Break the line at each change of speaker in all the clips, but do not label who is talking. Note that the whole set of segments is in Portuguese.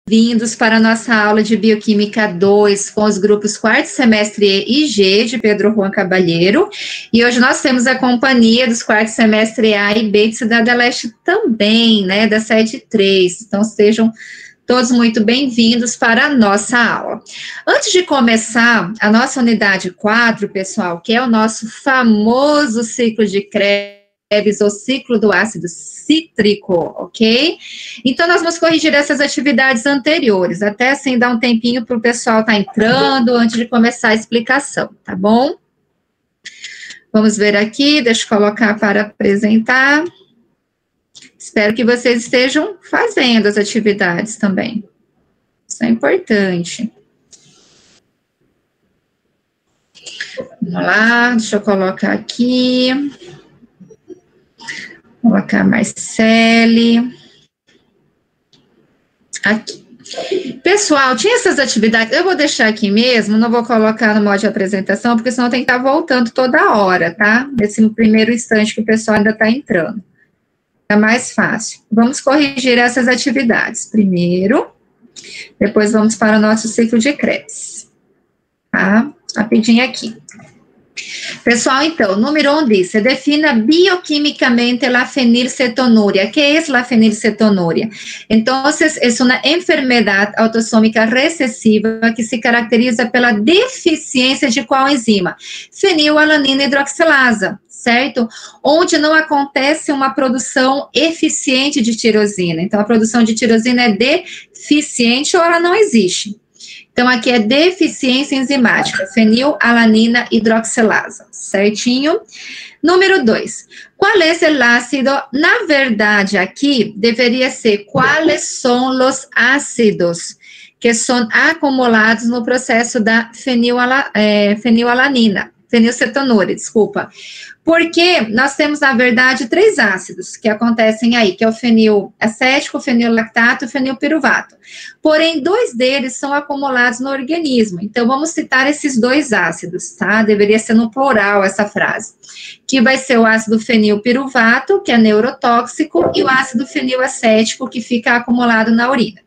Bem-vindos para a nossa aula de Bioquímica 2 com os grupos quarto semestre E e G de Pedro Juan Cabalheiro. E hoje nós temos a companhia dos quartos semestre A e B de Cidade Leste também, né, da sede 3. Então, sejam todos muito bem-vindos para a nossa aula. Antes de começar a nossa unidade 4, pessoal, que é o nosso famoso ciclo de Krebs, ou ciclo do ácido cítrico, ok? Então, nós vamos corrigir essas atividades anteriores, até assim dar um tempinho para o pessoal estar entrando antes de começar a explicação, tá bom? Vamos ver aqui, deixa eu colocar para apresentar. Espero que vocês estejam fazendo as atividades também. Isso é importante. Vamos lá, deixa eu colocar aqui. Vou colocar a Marcele. Aqui. Pessoal, tinha essas atividades, eu vou deixar aqui mesmo, não vou colocar no modo de apresentação, porque senão tem que estar voltando toda hora, tá? Nesse primeiro instante que o pessoal ainda está entrando. É mais fácil. Vamos corrigir essas atividades primeiro, depois vamos para o nosso ciclo de Krebs. Tá? Rapidinho aqui. Pessoal, então, número 1 dice, defina bioquímicamente la fenilcetonúria. ¿Qué es la fenilcetonúria? Entonces, es una enfermedad autossômica recessiva que se caracteriza pela deficiência de qual enzima? Fenilalanina hidroxilasa, certo? Onde não acontece uma produção eficiente de tirosina. Então, a produção de tirosina é deficiente ou ela não existe. Então, aqui é deficiência enzimática, fenilalanina hidroxilasa, certinho? Número 2, qual é o ácido? Na verdade, aqui deveria ser quais são os ácidos que são acumulados no processo da fenilcetonúria, desculpa. Porque nós temos, na verdade, 3 ácidos que acontecem aí, que é o fenilacético, o fenillactato e o fenilpiruvato. Porém, 2 deles são acumulados no organismo. Então, vamos citar esses 2 ácidos, tá? Deveria ser no plural essa frase. Que vai ser o ácido fenilpiruvato, que é neurotóxico, e o ácido fenilacético, que fica acumulado na urina.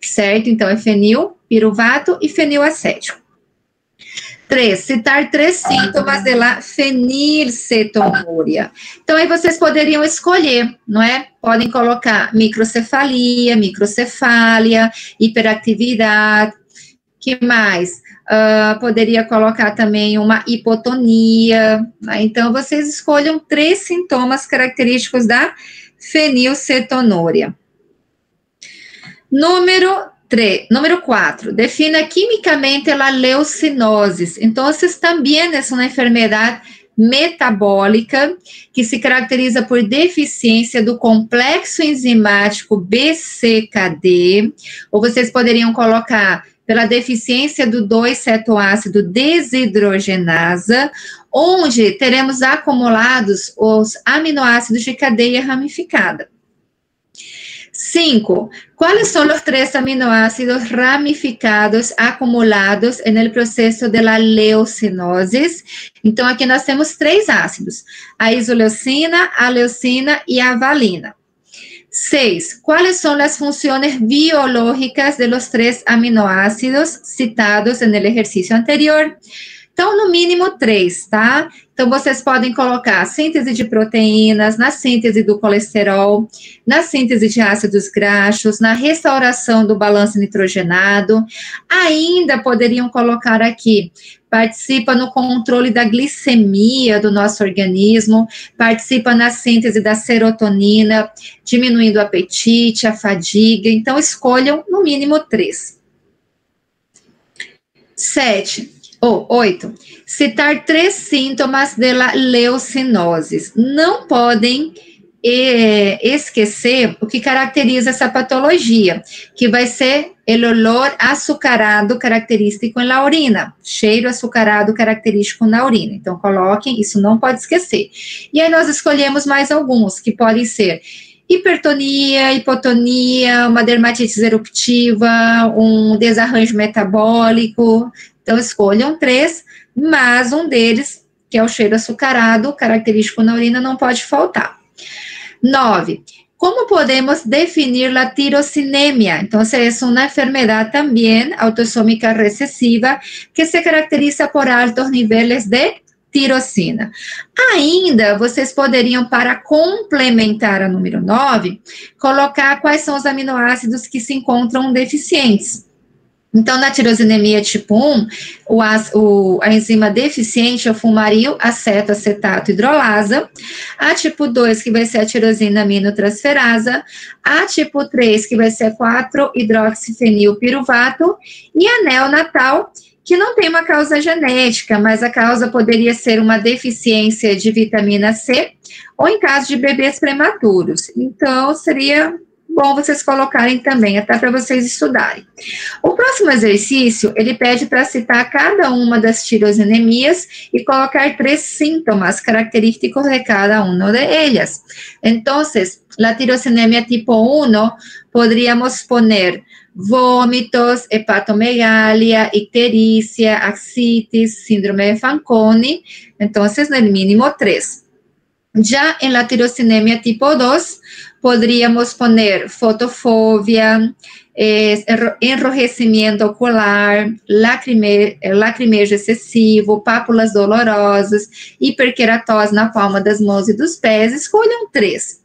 Certo? Então, é fenilpiruvato e fenilacético. 3, citar 3 sintomas da fenilcetonúria. Então, aí vocês poderiam escolher, não é? Podem colocar microcefalia, microcefália, hiperatividade, que mais? Poderia colocar também uma hipotonia, né? Então, vocês escolham 3 sintomas característicos da fenilcetonúria. Número 4, defina químicamente a leucinose. Então, também é uma enfermidade metabólica que se caracteriza por deficiência do complexo enzimático BCKD, ou vocês poderiam colocar pela deficiência do 2-cetoácido desidrogenasa, onde teremos acumulados os aminoácidos de cadeia ramificada. 5. ¿Cuáles son los 3 aminoácidos ramificados acumulados en el proceso de la leucinosis? Então, aqui nós temos 3 ácidos, a isoleucina, a leucina e a valina. 6. ¿Cuáles son las funciones biológicas de los 3 aminoácidos citados en el ejercicio anterior? Então, no mínimo 3, tá? Então, vocês podem colocar a síntese de proteínas, na síntese do colesterol, na síntese de ácidos graxos, na restauração do balanço nitrogenado. Ainda poderiam colocar aqui, participa no controle da glicemia do nosso organismo, participa na síntese da serotonina, diminuindo o apetite, a fadiga. Então, escolham no mínimo 3. 8. Citar 3 sintomas da leucinose. Não podem esquecer o que caracteriza essa patologia, que vai ser o olor açucarado característico na urina, cheiro açucarado característico na urina. Então, coloquem, isso não pode esquecer. E aí, nós escolhemos mais alguns, que podem ser hipertonia, hipotonia, uma dermatite eruptiva, um desarranjo metabólico. Então, escolham 3, mas um deles, que é o cheiro açucarado, característico na urina, não pode faltar. 9. ¿Cómo podemos definir la tirosinemia? Entonces, es una enfermedad también autosómica recesiva que se caracteriza por altos niveles de tirosina. Ainda, vocês poderiam, para complementar a número 9, colocar quais são os aminoácidos que se encontram deficientes. Então, na tirosinemia tipo 1, a enzima deficiente é o fumaril acetato hidrolasa, a tipo 2, que vai ser a tirosina aminotransferasa, a tipo 3, que vai ser 4-hidroxifenilpiruvato, e a neonatal, que não tem uma causa genética, mas a causa poderia ser uma deficiência de vitamina C, ou em caso de bebês prematuros. Então, seria bom vocês colocarem também, até para vocês estudarem. O próximo exercício, ele pede para citar cada uma das tirosinemias e colocar 3 síntomas característicos de cada uma de ellas. Entonces, la tirosinemia tipo 1, podríamos poner vómitos, hepatomegalia, ictericia, ascitis, síndrome de Fanconi, entonces, no mínimo 3. Ya en la tirosinemia tipo 2, podríamos poner fotofobia, enrojecimiento ocular, lacrimejo excessivo, pápulas dolorosas, hiperqueratose na palma das mãos e dos pés. Escolham 3.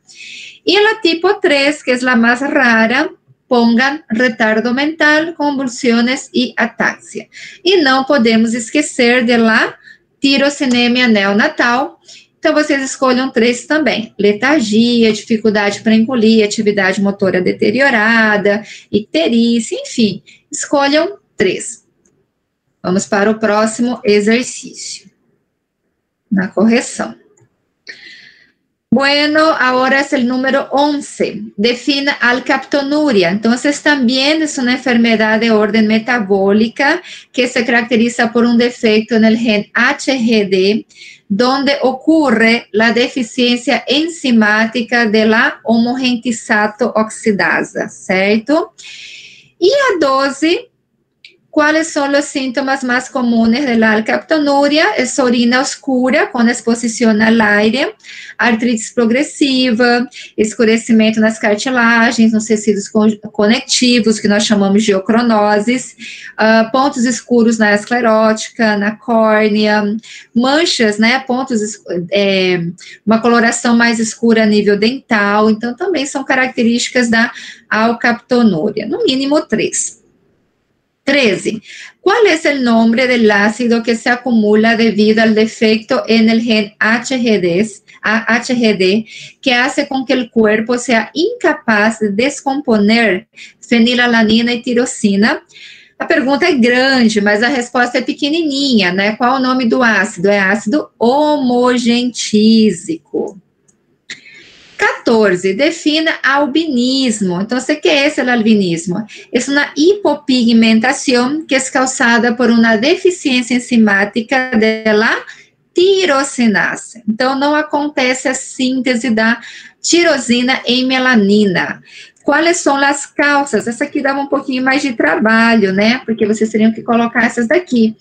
E la tipo 3, que es la más rara, pongan retardo mental, convulsiones e ataxia. E não podemos esquecer de la tirosinemia neonatal. Então, vocês escolham 3 também. Letargia, dificuldade para engolir, atividade motora deteriorada, icterícia, enfim. Escolham 3. Vamos para o próximo exercício. Na correção. Bueno, ahora es el número 11. Defina alcaptonuria. Entonces, también es una enfermedad de orden metabólica que se caracteriza por un defecto en el gen HGD, donde ocurre la deficiencia enzimática de la homogentizato oxidasa, ¿cierto? Y a 12, ¿cuáles son los síntomas más comunes de la alcaptonuria? Es orina oscura con exposición al aire, artritis progressiva, escurecimento nas cartilagens, nos tecidos conectivos, que nós chamamos de ocronoses, pontos escuros na esclerótica, na córnea, manchas, né, uma coloração mais escura a nível dental. Então, também são características da alcaptonúria, no mínimo 3. 13. ¿Cuál es el nombre del ácido que se acumula debido al defecto en el gen HGD que hace con que el cuerpo sea incapaz de descomponer fenilalanina e tirosina? A pergunta é grande, mas a resposta é pequenininha, né? Qual o nome do ácido? É ácido homogentísico. 14, defina albinismo. Entonces, ¿qué es el albinismo? Es una hipopigmentación que es causada por una deficiencia enzimática de la tirosinase. Então, não acontece a síntese da tirosina em melanina. Quais são as causas? Essa aqui dava um pouquinho mais de trabalho, né? Porque vocês teriam que colocar essas daqui.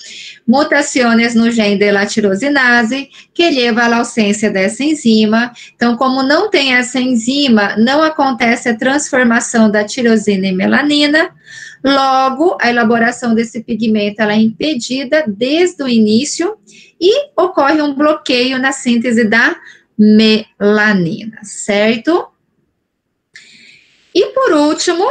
Mutações no gene de la tirosinase, que leva à ausência dessa enzima. Então, como não tem essa enzima, não acontece a transformação da tirosina em melanina. Logo, a elaboração desse pigmento ela é impedida desde o início e ocorre um bloqueio na síntese da melanina, certo? E, por último,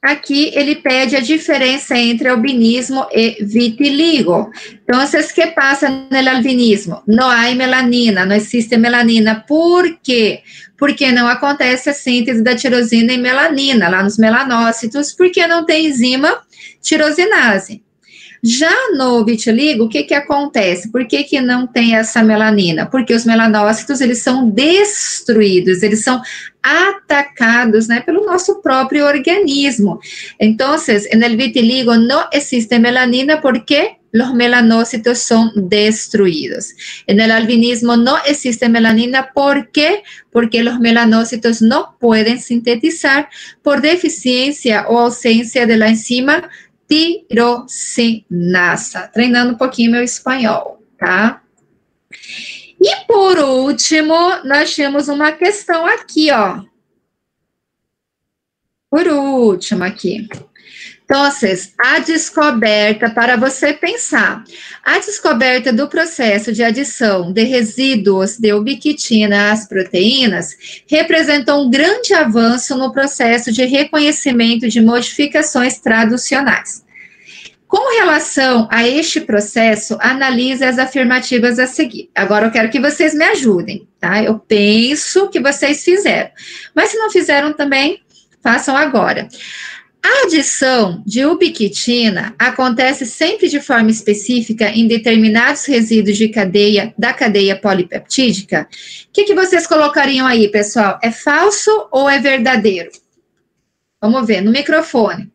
aqui ele pede a diferença entre albinismo e vitiligo. Então, ¿qué pasa no albinismo? Não há melanina, não existe melanina. Por quê? Porque não acontece a síntese da tirosina em melanina, lá nos melanócitos, porque não tem enzima tirosinase. Já no vitiligo, o que acontece? Por que não tem essa melanina? Porque os melanócitos, eles são destruídos, eles são atacados, né, pelo nosso próprio organismo. Então, no vitiligo não existe melanina porque os melanócitos são destruídos. No albinismo não existe melanina porque os melanócitos não podem sintetizar por deficiência ou ausência da enzima tirosinasa. Treinando um pouquinho meu espanhol, tá? E por último, nós temos uma questão aqui, ó. Por último aqui. Então, a descoberta, para você pensar, a descoberta do processo de adição de resíduos de ubiquitina às proteínas representou um grande avanço no processo de reconhecimento de modificações traducionais. Com relação a este processo, analise as afirmativas a seguir. Agora eu quero que vocês me ajudem, tá? Eu penso que vocês fizeram, mas se não fizeram também, façam agora. A adição de ubiquitina acontece sempre de forma específica em determinados resíduos da cadeia polipeptídica. O que vocês colocariam aí, pessoal? É falso ou é verdadeiro? Vamos ver, no microfone.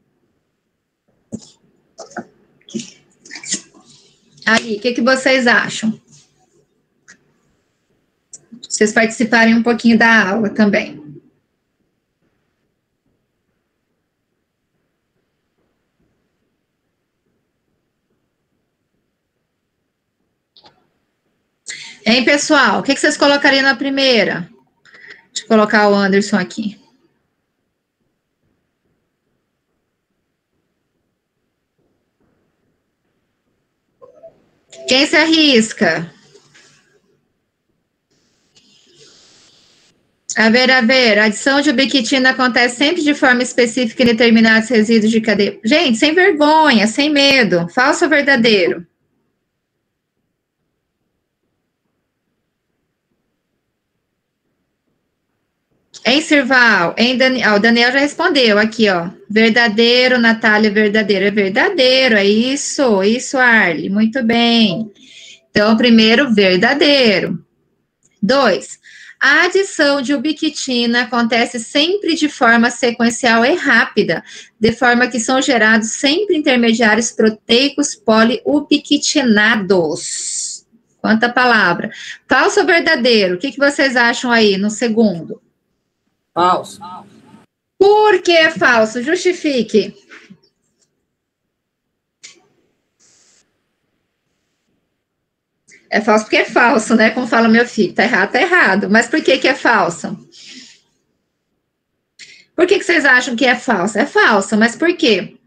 Aí, o que vocês acham? Vocês participarem um pouquinho da aula também. Hein, pessoal? O que vocês colocariam na primeira? Deixa eu colocar o Anderson aqui. Quem se arrisca? A ver, a adição de ubiquitina acontece sempre de forma específica em determinados resíduos de cadeia. Gente, sem vergonha, sem medo. Falso ou verdadeiro? Hein, Sirval? Hein, Daniel? O Daniel já respondeu aqui, ó. Verdadeiro, Natália, verdadeiro. É verdadeiro, é isso, Arli. Muito bem. Então, primeiro, verdadeiro. 2. A adição de ubiquitina acontece sempre de forma sequencial e rápida, de forma que são gerados sempre intermediários proteicos poliubiquitinados. Quanta palavra. Falso ou verdadeiro? O que vocês acham aí no segundo?
Falso.
Por que é falso? Justifique. É falso porque é falso, né? Como fala meu filho, tá errado, tá errado. Mas por que é falso? Por que vocês acham que é falso? É falso, mas por quê?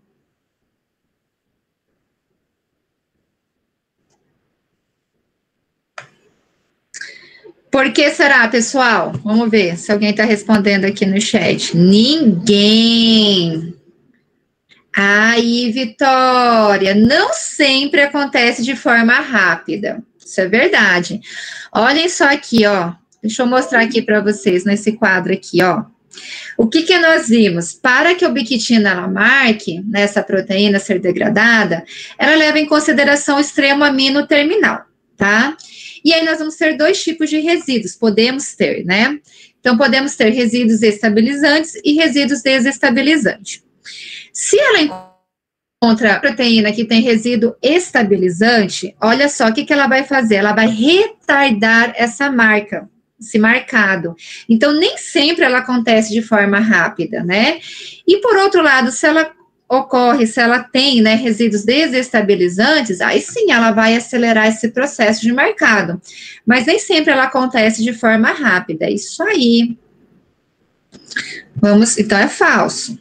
Por que será, pessoal? Vamos ver se alguém está respondendo aqui no chat. Ninguém. Aí, Vitória, não sempre acontece de forma rápida. Isso é verdade. Olhem só aqui, ó. Deixa eu mostrar aqui para vocês nesse quadro aqui, ó. O que nós vimos? Para que a ubiquitina ela marque nessa proteína ser degradada, ela leva em consideração o extremo amino terminal, tá? E aí nós vamos ter dois tipos de resíduos, podemos ter, né? Então, podemos ter resíduos estabilizantes e resíduos desestabilizantes. Se ela encontra a proteína que tem resíduo estabilizante, olha só o que ela vai fazer, ela vai retardar essa marca, esse marcado. Então, nem sempre ela acontece de forma rápida, né? E, por outro lado, se ela tem, né, resíduos desestabilizantes, aí sim ela vai acelerar esse processo de marcado. Mas nem sempre ela acontece de forma rápida. É isso aí. Então é falso.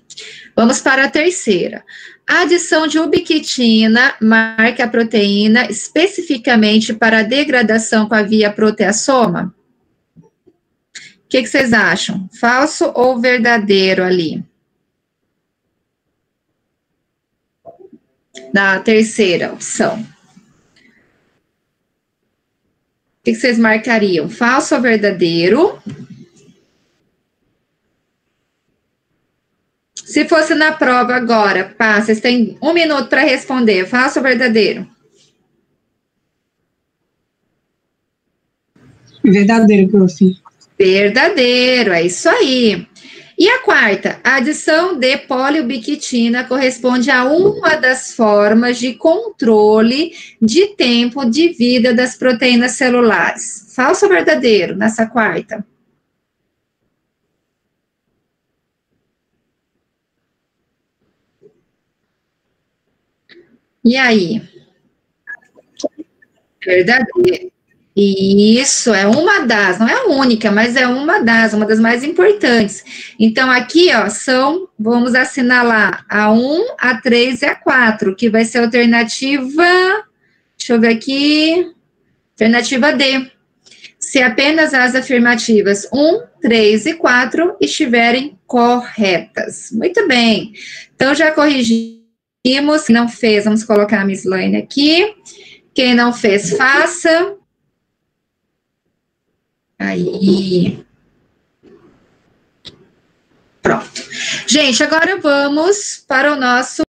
Vamos para a terceira. A adição de ubiquitina marca a proteína especificamente para a degradação com a via proteasoma? O que vocês acham? Falso ou verdadeiro ali? Na terceira opção. O que vocês marcariam? Falso ou verdadeiro? Se fosse na prova agora, pá, vocês têm 1 minuto para responder. Falso ou verdadeiro?
Verdadeiro, prof.
Verdadeiro, é isso aí. E a quarta, a adição de poliubiquitina corresponde a uma das formas de controle de tempo de vida das proteínas celulares. Falso ou verdadeiro nessa quarta? E aí? Verdadeiro. Isso, é uma das, não é a única, mas é uma das mais importantes. Então, aqui, ó, vamos assinalar a 1, a 3 e a 4, que vai ser a alternativa, deixa eu ver aqui, alternativa D. Se apenas as afirmativas 1, 3 e 4 estiverem corretas. Muito bem. Então, já corrigimos. Quem não fez, vamos colocar a Miss Laine aqui. Quem não fez, faça. Aí. Pronto. Gente, agora vamos para o nosso